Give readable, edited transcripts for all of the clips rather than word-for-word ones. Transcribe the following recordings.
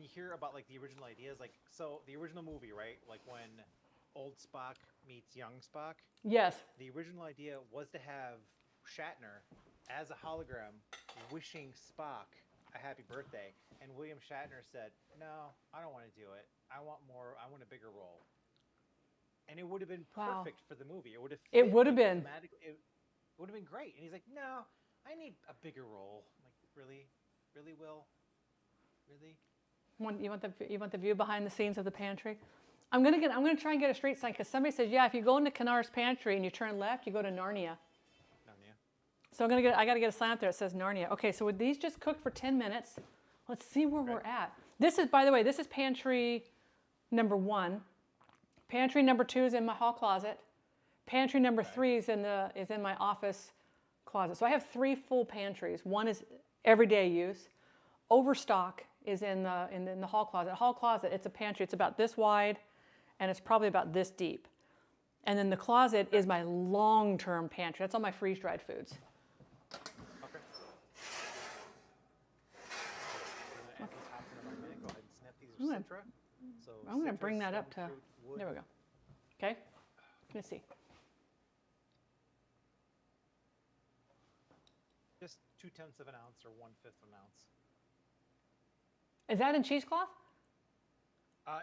you hear about like the original ideas, like so the original movie, right? Like when old Spock meets young Spock, Yes. the original idea was to have Shatner as a hologram wishing Spock a happy birthday, and William Shatner said, "No, I don't want to do it. I want more. I want a bigger role." And it would have been Wow. perfect for the movie. It would have It fit would have like been. thematic. It would have been great. And he's like, "No, I need a bigger role." I'm like, really, really, Will, really? You want the view behind the scenes of the pantry? I'm gonna try and get a street sign because somebody says, yeah, if you go into Kennar's pantry and you turn left, you go to Narnia. No, yeah. So I gotta get a sign up there that says Narnia. Okay, so would these just cook for 10 minutes? Let's see where Okay. we're at. This is, by the way, this is pantry number 1. Pantry number 2 is in my hall closet. Pantry number Okay. 3 is in my office closet. So I have 3 full pantries. One is everyday use. Overstock is in the hall closet. Hall closet, it's a pantry. It's about this wide, and it's probably about this deep. And then the closet is my long-term pantry. That's all my freeze-dried foods. Okay. I'm gonna add these hops in in a minute. Go ahead and snap these I'm gonna, citra. So I'm gonna bring citrus, that up stone to. fruit, wood. There we go. Okay. Let's see. Just 2/10 of an ounce or 1/5 of an ounce. Is that in cheesecloth?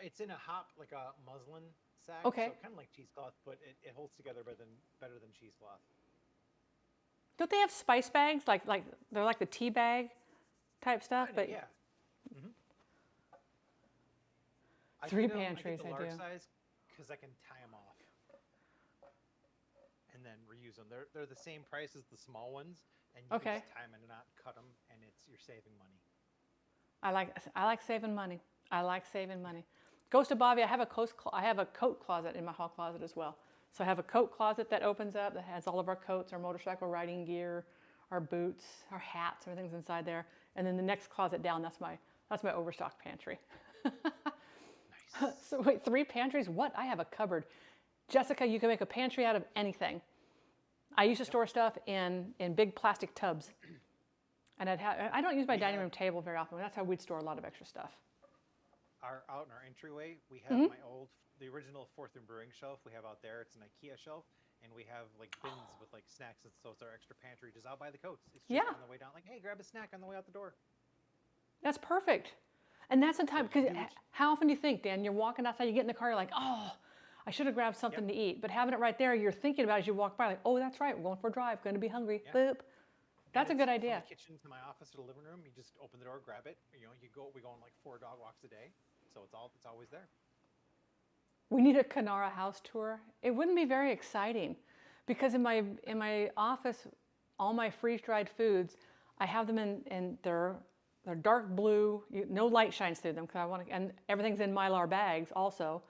It's in a hop, like a muslin sack, Okay. so kind of like cheesecloth, but it holds together better than cheesecloth. Don't they have spice bags like they're like the tea bag type stuff? Kinda, But yeah. Hmm. 3 I pantries, get the I large do. size because I can tie them off and then reuse them. They're the same price as the small ones, and you can Okay. just tie them in a knot, cut them, and you're saving money. I like saving money. I like saving money. Ghost of Bobby, I have a coat closet in my hall closet as well. So I have a coat closet that opens up that has all of our coats, our motorcycle riding gear, our boots, our hats, everything's inside there. And then the next closet down, that's my overstock pantry. Nice. So wait, 3 pantries? What? I have a cupboard. Jessica, you can make a pantry out of anything. I used to Yep. store stuff in big plastic tubs. And I don't use my We dining have room table very often. That's how we'd store a lot of extra stuff. out in our entryway. We have Mm-hmm. the original Fourth and Brewing shelf we have out there. It's an IKEA shelf, and we have like bins with like snacks. And so it's our extra pantry just out by the coats. It's just Yeah, on the way down. Like, hey, grab a snack on the way out the door. that's perfect. And that's the So time, because do what how often do you think, Dan, you're walking outside, you get in the car, you're like, oh, I should have grabbed Yep. something to eat. But having it right there, you're thinking about it as you walk by, like, oh, that's right, we're going for a drive, going to be hungry. Yeah. Boop. And That's a it's good from the idea. kitchen to my office to the living room. You just open the door, grab it. We go on like 4 dog walks a day, so it's always there. We need a Canara house tour. It wouldn't be very exciting because in my office, all my freeze-dried foods, I have them in they're dark blue. No light shines through them because and everything's in Mylar bags also.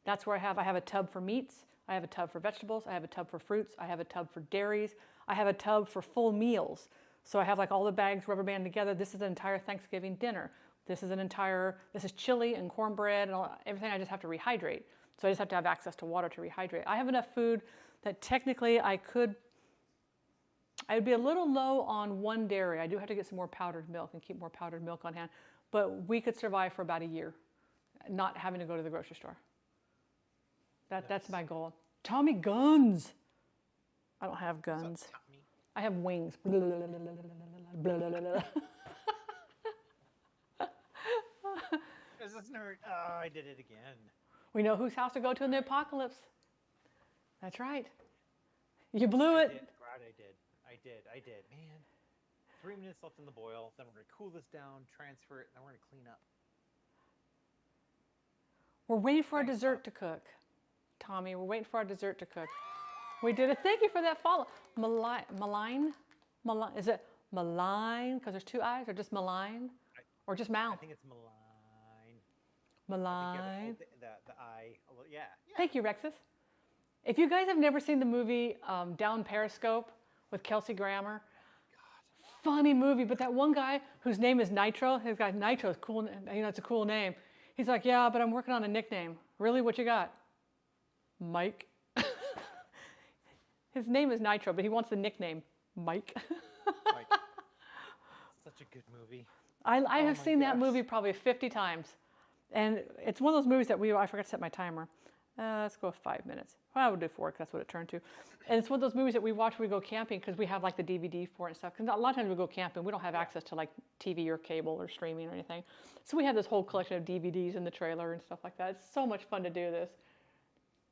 That's where I have a tub for meats, I have a tub for vegetables, I have a tub for fruits, I have a tub for dairies, I have a tub for full meals. So I have like all the bags rubber band together. This is an entire Thanksgiving dinner. This is chili and cornbread and everything I just have to rehydrate. So I just have to have access to water to rehydrate. I have enough food that technically I would be a little low on one dairy. I do have to get some more powdered milk and keep more powdered milk on hand. But we could survive for about a year not having to go to the grocery store. That's Nice. my goal. Tommy guns. I don't have What's up, guns. Tommy? I have wings. Is this nerd? Oh, I did it again. We know whose house to go to in the All right. apocalypse. That's right. You blew I it. did. Right, I did. Man, 3 minutes left in the boil. Then we're gonna cool this down, transfer it, and then we're gonna clean up. We're waiting for our Thanks, dessert Bob. to cook. Tommy, we're waiting for our dessert to cook. We did it. Thank you for that follow. Malign? Is it malign because there's 2 eyes, or just malign? I, Or just I mouth? think it's malign. I think you gotta Malign. hold the eye a little. Yeah, yeah. Thank you, Rexus. If you guys have never seen the movie Down Periscope with Kelsey Grammer, God. funny movie, but that one guy whose name is Nitro, his guy Nitro is cool, it's a cool name. He's like, yeah, but I'm working on a nickname. Really, what you got? Mike. His name is Nitro, but he wants the nickname Mike. Like, such a good movie. I Oh have my seen that gosh. movie probably 50 times. And it's one of those movies that I forgot to set my timer. Let's go 5 minutes. Well, I would do 4 because that's what it turned to. And it's one of those movies that we watch when we go camping because we have like the DVD for it and stuff. Because a lot of times we go camping, we don't have access to like TV or cable or streaming or anything. So we have this whole collection of DVDs in the trailer and stuff like that. It's so much fun to do this.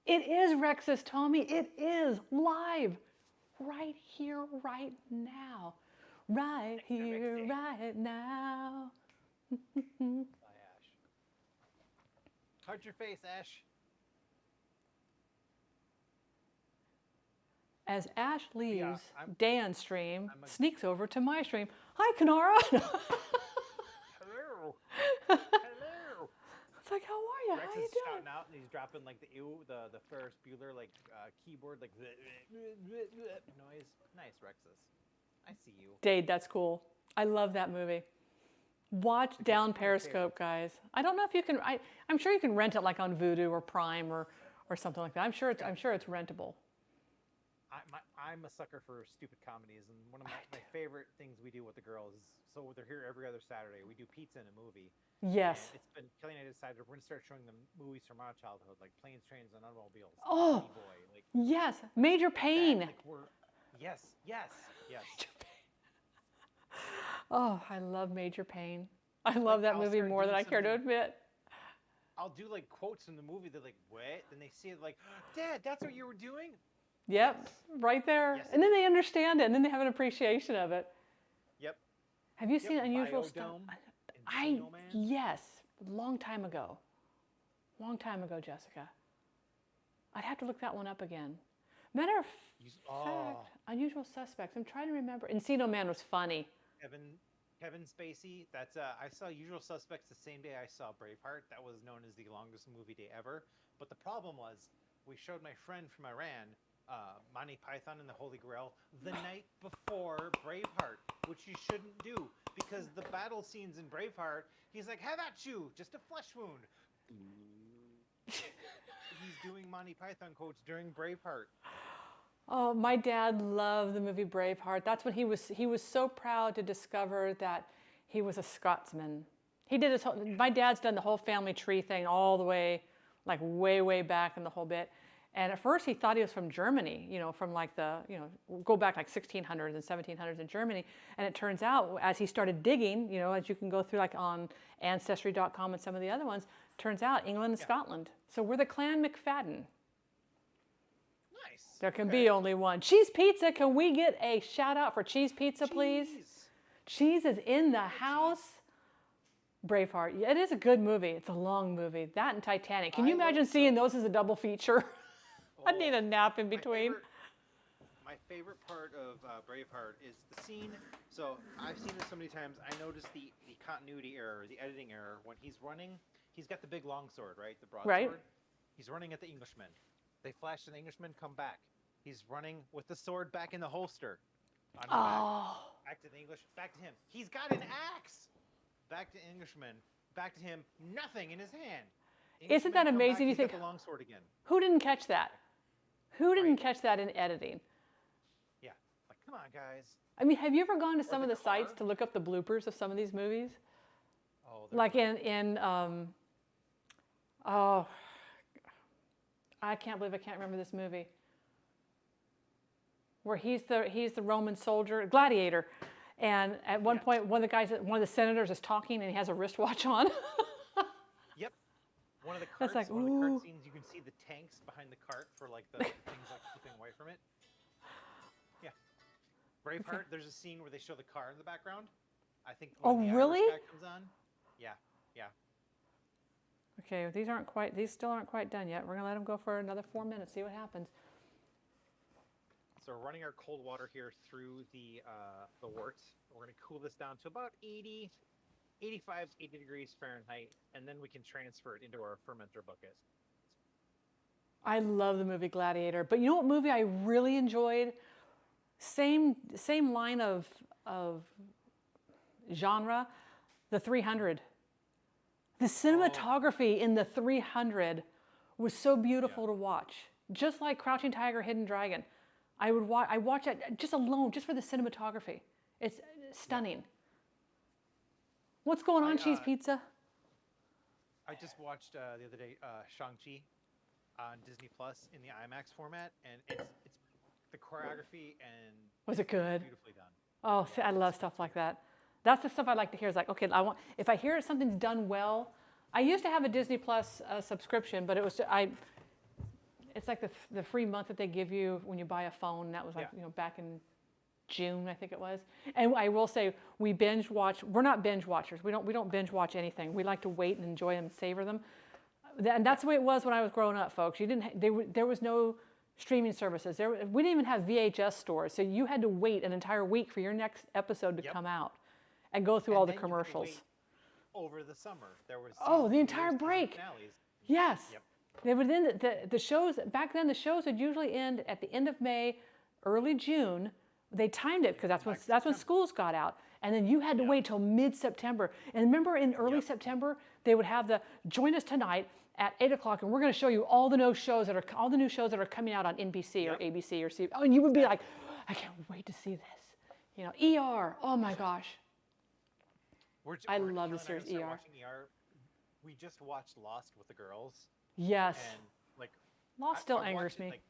It is Rex's, Tommy. It is live. Right here, right now. Right here, right now. Bye, Ash. How's your face, Ash? As Ash leaves I'm- Dan's stream, I'm a- sneaks over to my stream. Hi, Kanara. Hello. Hello. It's like, how are you? Rex How you is doing? shouting out and he's dropping like the Ferris Bueller like keyboard like noise. Nice, Rexus. I see you. Dade, that's cool. I love that movie. Watch Down one of my Periscope, guys. I don't know if you can. I'm sure you can rent it like on Vudu or Prime or something like that. I'm sure it's rentable. I'm a sucker for stupid comedies, and one of my favorite things we do with the girls is so they're here every other Saturday. We do pizza and a movie. Yes. And it's been Kelly and I decided we're gonna start showing them movies from our childhood, like Planes, Trains, and Automobiles. Oh. Honey Boy, like Yes. Major Pain. that, like yes. Oh, I love Major Pain. I love that I'll movie start more than doing I care to something- admit. I'll do like quotes from the movie. They're like, "What?" Then they see it like, "Dad, that's what you were doing." Yep, Yes. right there. Yes, And then it they understand it, and then they have an appreciation of it. Yep. Have you seen Unusual Stuff? Biodome, Encino Man. Yes, long time ago. Long time ago, Jessica. I'd have to look that one up again. Matter of fact, Unusual Suspects. I'm trying to remember. Encino Man was funny. Kevin Spacey. That's I saw Usual Suspects the same day I saw Braveheart. That was known as the longest movie day ever. But the problem was, we showed my friend from Iran, Monty Python and the Holy Grail, the night before Braveheart, which you shouldn't do because the battle scenes in Braveheart, he's like, "Have at you, just a flesh wound." He's doing Monty Python quotes during Braveheart. Oh, my dad loved the movie Braveheart. That's when he was so proud to discover that he was a Scotsman. He did his whole, my dad's done the whole family tree thing all the way, like way back in the whole bit. And at first he thought he was from Germany, from like go back like 1600s and 1700s in Germany. And it turns out as he started digging, as you can go through like on Ancestry.com and some of the other ones, turns out England and Scotland. So we're the Clan McFadden. Nice. There can be only one. Cheese Pizza, can we get a shout out for Cheese Pizza, please? Cheese is in the house. Braveheart. Yeah, it is a good movie. It's a long movie. That and Titanic. Can you imagine seeing those as a double feature? I'd need a nap in between. My favorite part of Braveheart is the scene. So I've seen this so many times. I noticed the continuity error, the editing error when he's running. He's got the big long sword, right? The broadsword. Right. He's running at the Englishman. They flash to the Englishman, come back. He's running with the sword back in the holster. On his back to the English. Back to him. He's got an axe. Back to Englishman. Back to him. Nothing in his hand. Isn't that amazing? You think the long sword again. Who didn't catch that? Who didn't catch that in editing? Yeah. Like, come on, guys. I mean, have you ever gone to some the of the sites car. to look up the bloopers of some of these movies? Oh, Like I can't believe I can't remember this movie. Where he's the Roman soldier, gladiator, and at one point one of the senators is talking and he has a wristwatch on. Yep. One of the carts, That's like, one of the ooh. cart scenes, you can see the tanks behind the cart for like the things like keeping away from it. Yeah. Braveheart, there's a scene where they show the car in the background. I think when the really? Irish guy comes on. Yeah. Okay, these still aren't quite done yet. We're gonna let them go for another 4 minutes, see what happens. So we're running our cold water here through the wort. We're gonna cool this down to about 85 to 80 degrees Fahrenheit, and then we can transfer it into our fermenter bucket. I love the movie Gladiator, but you know what movie I really enjoyed? Same line of genre, The 300. The cinematography in The 300 was so beautiful to watch. Just like Crouching Tiger, Hidden Dragon. I watch it just alone, just for the cinematography. It's stunning. What's going on, I, Cheese uh, Pizza? I just watched the other day Shang-Chi on Disney Plus in the IMAX format, and it's the choreography and Was it good? beautifully done. Oh, see, Yeah, I love stuff like that. That's the stuff I like to hear. Is like, okay, if I hear something's done well. I used to have a Disney Plus subscription, but it's like the free month that they give you when you buy a phone. That was like yeah. back in June, I think it was. And I will say we binge watch. We're not binge watchers. We don't binge watch anything. We like to wait and enjoy them and savor them. And that's the way it was when I was growing up, folks. You didn't. There was no streaming services. We didn't even have VHS stores, so you had to wait an entire week for your next episode to Yep. come out, and go through And all the then you had to commercials. wait over the summer. There was Oh, season the entire season break. finales. Yes. Yep. They would end the shows back then. The shows would usually end at the end of May, early June. They timed it because that's when September. schools got out, and then you had to Yep. wait till mid-September. And remember, in early Yep. September, they would have the join us tonight at 8 o'clock, and we're going to show you all the new shows that are coming out on NBC or Yep. ABC or CBS. Oh, and you would be like, I can't wait to see this. ER. Oh my gosh. I love the Kelly and series gonna start ER. Watching ER. We just watched Lost with the girls, Yes. and like Lost still I've angers watched it, me. like,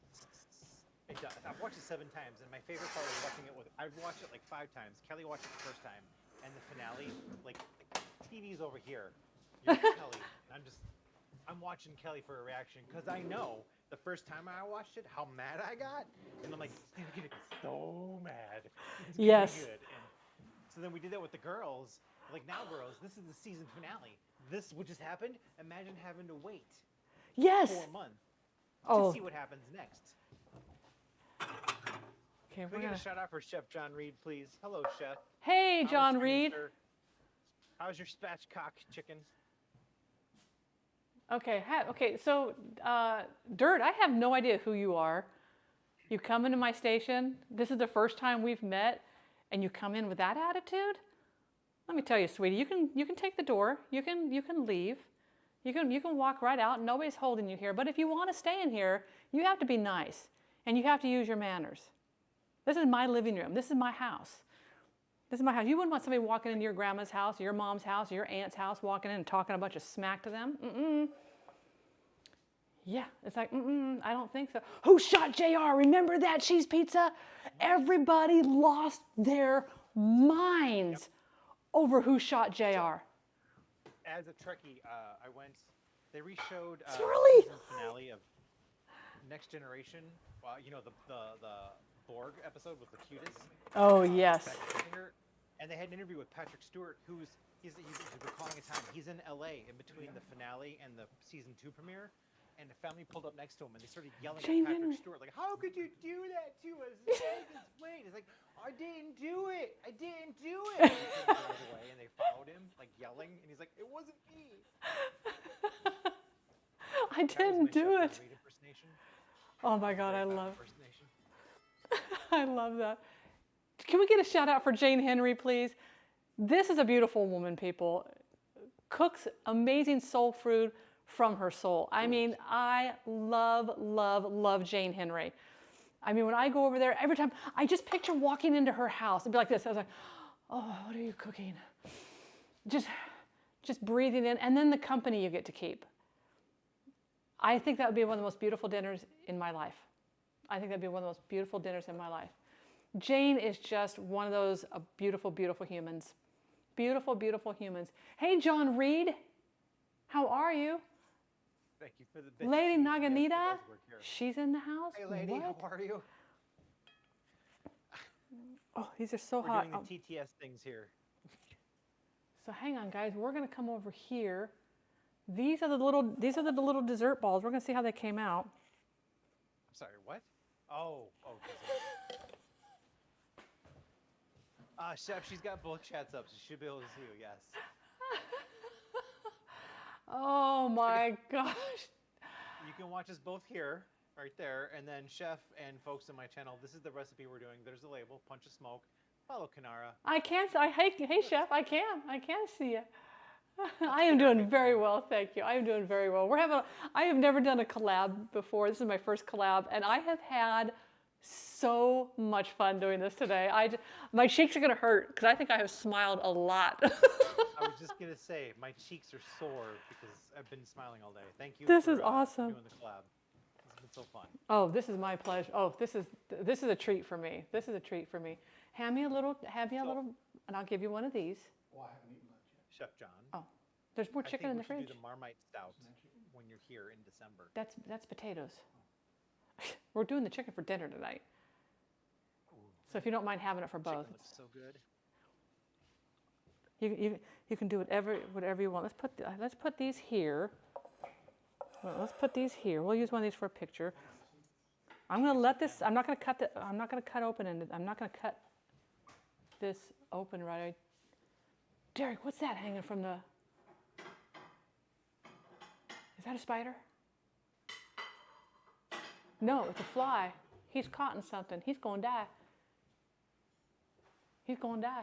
it does. I've watched it 7 times, and my favorite part was watching it with. I've watched it like 5 times. Kelly watched it the first time, and the finale, like TV's over here. You're with Kelly. And I'm watching Kelly for a reaction because I know the first time I watched it how mad I got, and I'm like, it's gonna get so mad. It's gonna Yes. be good. And so then we did that with the girls. Like, now, girls, this is the season finale. This what just happened. Imagine having to wait Yes. 4 months Oh. to see what happens next. Okay, Can we get a shout out for Chef John Reed, please? Hello, Chef. Hey, How John was your Reed. Easter? How's your spatchcock chicken? Okay, so Dirt, I have no idea who you are. You come into my station. This is the first time we've met, and you come in with that attitude. Let me tell you, sweetie, you can take the door. You can leave. You can walk right out. Nobody's holding you here. But if you want to stay in here, you have to be nice, and you have to use your manners. This is my living room. This is my house. This is my house. You wouldn't want somebody walking into your grandma's house, or your mom's house, or your aunt's house, walking in and talking a bunch of smack to them. Yeah, it's like, I don't think so. Who shot JR? Remember that cheese pizza? Everybody lost their minds over who shot JR. As a Trekkie, I went. They reshowed Swirly. season finale of Next Generation. The Borg episode was the cutest. Oh, yes. And they had an interview with Patrick Stewart, he's recalling a time. He's in LA in between the finale and the season 2 premiere. And the family pulled up next to him and they started yelling Jane at Patrick Henry. Stewart, like, how could you do that to us? Explain. He's like, I didn't do it. I didn't do it. And he drove away and they followed him, like yelling. And he's like, it wasn't me. I didn't do it. Reed impersonation. Oh my God, I Very bad love impersonation. I love that. Can we get a shout out for Jane Henry, please? This is a beautiful woman, people. Cooks amazing soul food from her soul. I mean, I love, love, love Jane Henry. I mean, when I go over there, every time, I just picture walking into her house and be like this. I was like, oh, what are you cooking? Just breathing in, and then the company you get to keep. I think that would be one of the most beautiful dinners in my life. I think that'd be one of the most beautiful dinners in my life. Jane is just one of those beautiful, beautiful humans. Beautiful, beautiful humans. Hey, John Reed, how are you? Thank you for the Lady yes, Naganita, yes, we're here. she's in the house. Hey, lady, What? how are you? Oh, these are so We're hot. doing the TTS things here. So hang on, guys. We're gonna come over here. These are the little dessert balls. We're gonna see how they came out. I'm sorry, what? Oh. Chef, she's got both chats up, so she should be able to see you, yes. Oh my gosh. You can watch us both here, right there, and then Chef and folks on my channel, this is the recipe we're doing. There's the label, Punch of Smoke. Follow Kanara. Hey Chef, I can see you. I am doing very well, thank you. I am doing very well. I have never done a collab before. This is my first collab, and I have had So much fun doing this today. My cheeks are gonna hurt because I think I have smiled a lot. I was just gonna say my cheeks are sore because I've been smiling all day. Thank you This for is awesome. doing the collab. This has been so fun. Oh, this is my pleasure. Oh, this is a treat for me. This is a treat for me. Hand me a little, and I'll give you one of these. Oh, I haven't eaten lunch yet. Chef John. Oh, there's more I chicken think in we the should fridge. do the Marmite Stout when you're here in December. That's potatoes. We're doing the chicken for dinner tonight. So if you don't mind having it for both, Chicken looks so good. you can do whatever you want. Let's put these here. Well, let's put these here. We'll use one of these for a picture. I'm going to let this. I'm not going to cut the. I'm not going to cut open and I'm not going to cut this open right away. Derek, what's that hanging from the? Is that a spider? No, it's a fly. He's caught in something. He's going to die. He's going to die.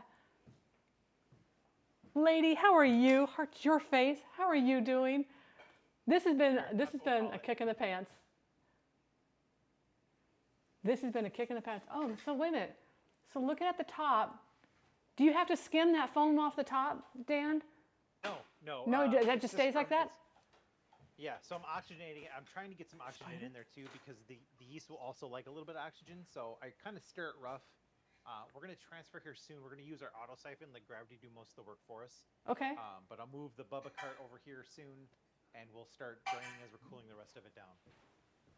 Lady, how are you? Heart's your face. How are you doing? This has been a kick in the pants. This has been a kick in the pants. Oh, so wait a minute. So looking at the top, do you have to skim that foam off the top, Dan? No. No, that it's just stays like that? Yeah, so I'm oxygenating it. I'm trying to get some oxygen in there too because the yeast will also like a little bit of oxygen. So I kind of stir it rough. We're going to transfer here soon. We're going to use our auto siphon, let gravity do most of the work for us. Okay. But I'll move the Bubba cart over here soon, and we'll start draining as we're cooling the rest of it down.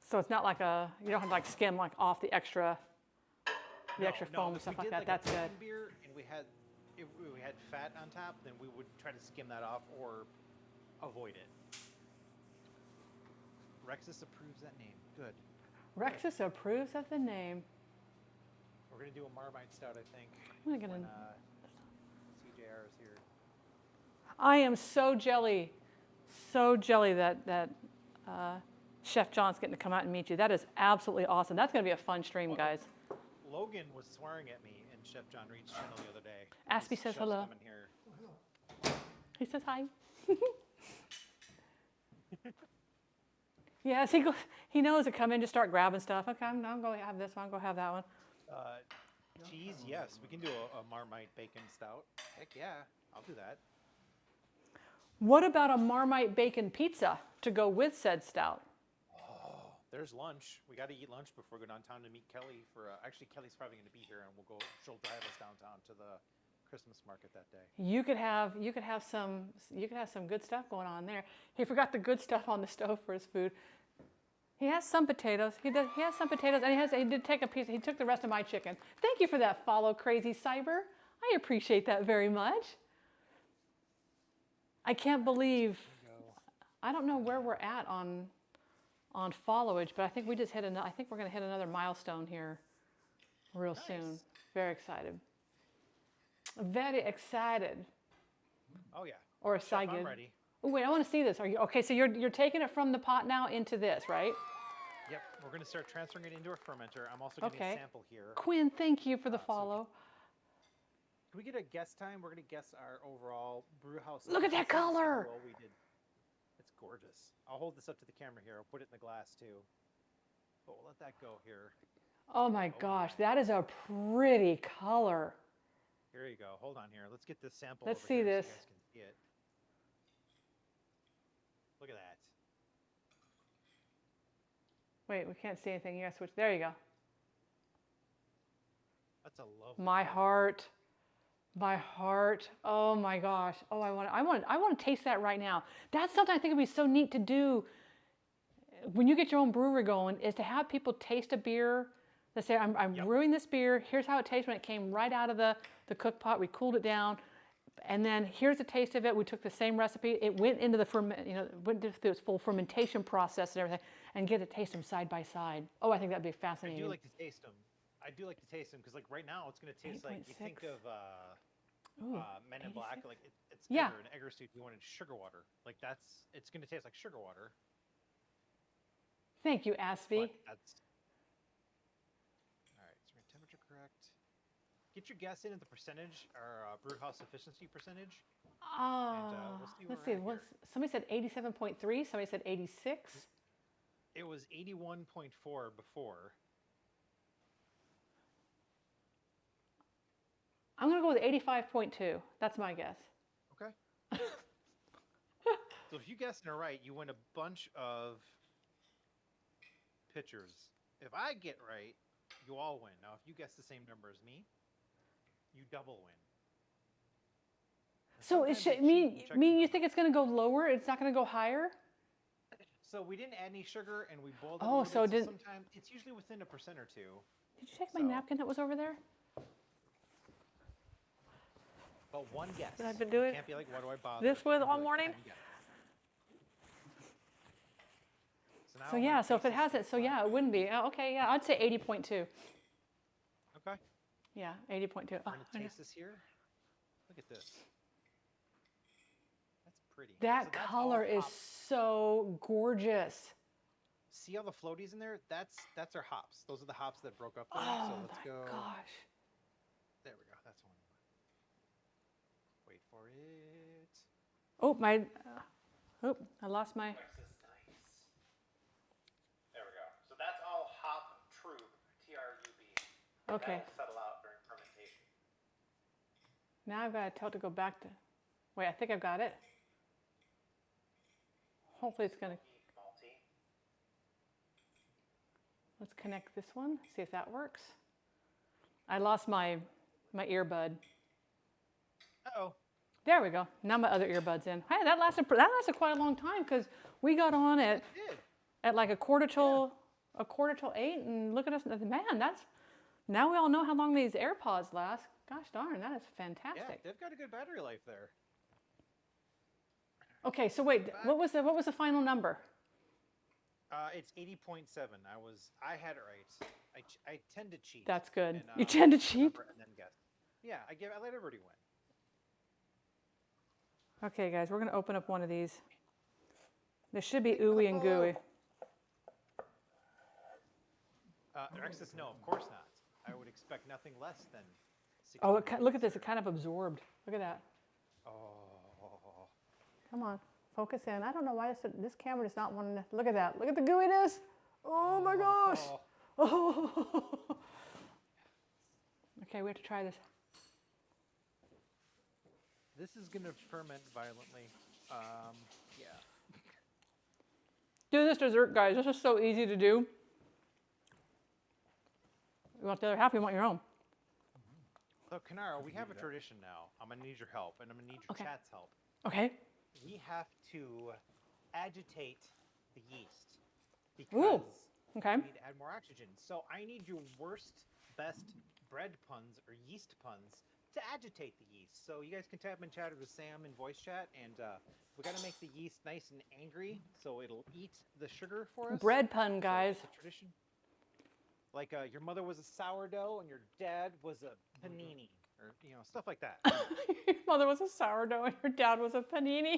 So it's not like you don't have to like skim like off the extra foam and if stuff we like did, that. That's a good. bacon beer and if we had fat on top, then we would try to skim that off or avoid it. Rexus approves that name. Good. Rexus approves of the name. We're going to do a Marmite Stout, I think. I'm gonna. When, CJR is here. I am so jelly that Chef John's getting to come out and meet you. That is absolutely awesome. That's going to be a fun stream, guys. Logan was swearing at me in Chef John Reed's channel the other day. Aspie His says chefs hello. come in here. He says hi. Yes, he knows to come in, just start grabbing stuff. Okay, I'm going to have this one, I'll go have that one. Cheese, yes. We can do a Marmite bacon stout. Heck yeah, I'll do that. What about a Marmite bacon pizza to go with said stout? Oh, there's lunch. We got to eat lunch before we go downtown to meet Kelly for. Actually, Kelly's probably going to be here, and she'll drive us downtown to the Christmas market that day. You could have some good stuff going on there. He forgot the good stuff on the stove for his food. He has some potatoes. He has some potatoes, and he did take a piece. He took the rest of my chicken. Thank you for that follow, Crazy Cyber. I appreciate that very much. I can't believe. I don't know where we're at on followage, but I think we just hit I think we're going to hit another milestone here real soon. Very excited. Very excited. Oh yeah. Or Chef, I'm excited. ready. Oh, wait, I want to see this. Are you okay? So you're taking it from the pot now into this, right? Yep. We're going to start transferring it into our fermenter. I'm also getting a sample here. Quinn, thank you for the follow. Can we get a guess time? We're going to guess our overall brew house. Look at that color. Well, we did. It's gorgeous. I'll hold this up to the camera here. I'll put it in the glass too. But we'll let that go here. Oh my gosh, that is a pretty color. Here you go. Hold on here. Let's get this sample. Let's over see here this. So you guys can see it. Look at that. Wait, we can't see anything. You gotta switch. There you go. That's a lovely. My heart. My heart. Oh my gosh. Oh, I want to taste that right now. That's something I think would be so neat to do when you get your own brewery going, is to have people taste a beer. They say, I'm brewing this beer. Here's how it tastes when it came right out of the cook pot. We cooled it down. And then here's a taste of it. We took the same recipe. It went into the went through its full fermentation process and everything, and get to taste them side by side. Oh, I think that'd be fascinating. I do like to taste them. Because like right now it's going to taste like, you think of Men in Black, like it's Yeah. Egger, an Egger soup. You wanted sugar water. Like it's going to taste like sugar water. Thank you, Aspie. But that's all right. So we're temperature correct. Get your guess in at the percentage, our brew house efficiency percentage. We'll see where Let's see. we're at here. Somebody said 87.3. Somebody said 86. It was 81.4 before. I'm going to go with 85.2. That's my guess. Okay. So if you guessed it right, you win a bunch of pitchers. If I get right, you all win. Now, if you guess the same number as me, you double win. And So it sometimes I should cheat and check the mean you number. think it's going to go lower? It's not going to go higher? So we didn't add any sugar, and we boiled it Oh, a so little bit. did- So sometimes it's usually within 1% or 2. Did you take my So- napkin that was over there? But one guess. Did I do it? Can't be like, what do I bother? This was You all like, morning? "Have you guessed?" So, now So I'm yeah, gonna so if taste it this hasn't, so yeah, it wouldn't be. Okay, yeah, I'd say 80.2. Okay. Yeah, 80.2. We're Oh, gonna I know. taste this here. Look at this. That's pretty. That So that's color all is hops. so gorgeous. See all the floaties in there? That's our hops. Those are the hops that broke up there. Oh so let's my go. gosh. There we go. That's one. Wait for it. Oh, I lost my. This is nice. There we go. So that's all hop trub, TRUB. Okay. That'll settle out during fermentation. Now I've got to tell it to go back to. Wait, I think I've got it. Hopefully it's going to. Malty. Let's connect this one, see if that works. I lost my earbud. Uh-oh. There we go. Now my other earbud's in. Hey, that lasted quite a long time because we got on It did. at like a quarter till 8, and look at us. Man, now we all know how long these AirPods last. Gosh darn, that is Yeah, fantastic. they've got a good battery life there. Okay, so wait, what was the final number? It's 80.7. I had it right. I tend to cheat. That's good. and, You tend to pick a cheat? number and then guess. Yeah, I let everybody win. Okay, guys, we're gonna open up one of these. This should be ooey and gooey. Alexis, no, of course not. I would expect nothing less than 60. Oh, look at this. It kind of absorbed. Look at that. Oh. Come on, focus in. I don't know why this camera does not want to. Look at that. Look at the gooiness. Oh my gosh. Oh. Okay, we have to try this. This is going to ferment violently. Yeah. Do this dessert, guys. This is so easy to do. You want the other half? You want your own? So, Kanara, we have a tradition now. I'm going to need your help, and I'm going to need your Okay. chat's help. Okay. We have to agitate the yeast Ooh. because Okay. we need to add more oxygen. So I need your worst, best bread puns or yeast puns to agitate the yeast. So you guys can tap in chat with Sam in voice chat, and we got to make the yeast nice and angry so it'll eat the sugar for us. Bread pun, So guys. it's a tradition. Like your mother was a sourdough and your dad was a panini, or stuff like that. Your mother was a sourdough and your dad was a panini.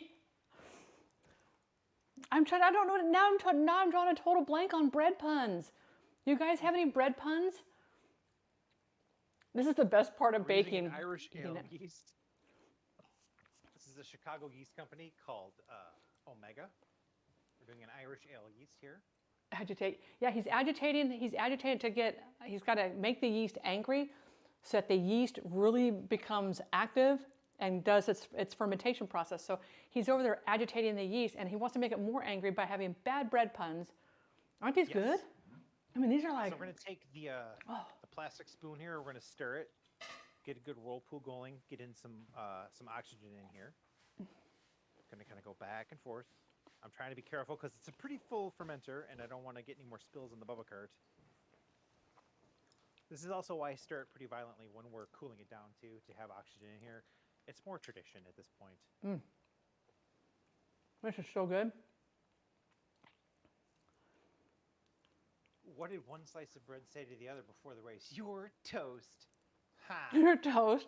I don't know. Now I'm drawing a total blank on bread puns. You guys have any bread puns? This is the best part of We're using baking. an Irish eating ale it. yeast. This is a Chicago yeast company called Omega. We're doing an Irish ale yeast here. Agitate. Yeah, he's agitating. He's agitating to get. He's got to make the yeast angry, so that the yeast really becomes active and does its fermentation process. So he's over there agitating the yeast, and he wants to make it more angry by having bad bread puns. Aren't these Yes. good? I mean, these are like. So we're going to take the plastic spoon here. We're going to stir it, get a good whirlpool going, get in some oxygen in here. Going to kind of go back and forth. I'm trying to be careful because it's a pretty full fermenter, and I don't want to get any more spills in the bubble cart. This is also why I stir it pretty violently when we're cooling it down too, to have oxygen in here. It's more tradition at this point. This is so good. What did one slice of bread say to the other before the race? You're toast. Ha! Your toast.